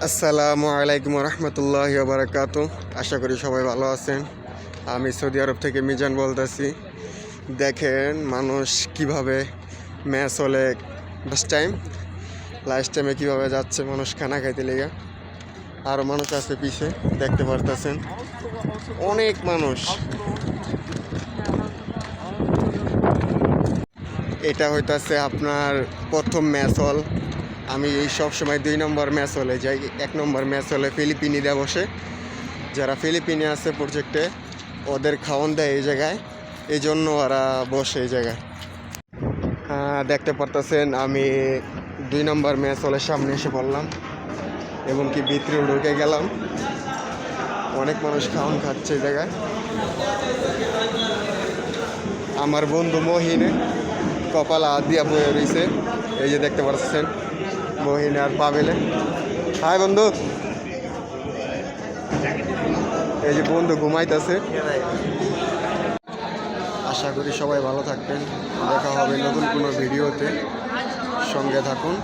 আসসালামু আলাইকুম রহমতুল্লাহি ওয়া বারাকাতুহু। আশা করি সবাই ভালো আছেন। আমি সৌদি আরব থেকে মিজান বলতেছি। দেখেন মানুষ কিভাবে ম্যাচ হলে লাস্ট টাইমে কীভাবে যাচ্ছে মানুষ খানা খাইতে লেগে। আরও মানুষ আছে পিছে দেখতে পারতেছেন, অনেক মানুষ। এটা হইতাছে আপনার প্রথম ম্যাচ হল। আমি এই সব সময় 2 নম্বর ম্যাচ হলে যাই। 1 নম্বর ম্যাচ হলে ফিলিপিনিরা বসে। যারা ফিলিপিনে আছে প্রজেক্টে ওদের খাওয়ান দেয় এই জায়গায়, এই জন্য ওরা বসে এই জায়গায়। দেখতে পারতেছেন আমি 2 নম্বর ম্যাচ হলের সামনে এসে পড়লাম এবং কি ভিতরে ঢুকে গেলাম। অনেক মানুষ খাওয়ান খাচ্ছে এই জায়গায়। আমার বন্ধু মহিনে কপাল হাত দিয়া বয়ে রয়েছে, এই যে দেখতে পাচ্ছেন মহিন আর পাবেলে। হাই বন্ধু, এই যে বন্ধু ঘুমাইতেছে। আশা করি সবাই ভালো থাকবেন। দেখা হবে নতুন কোনো ভিডিওতে, সঙ্গে থাকুন।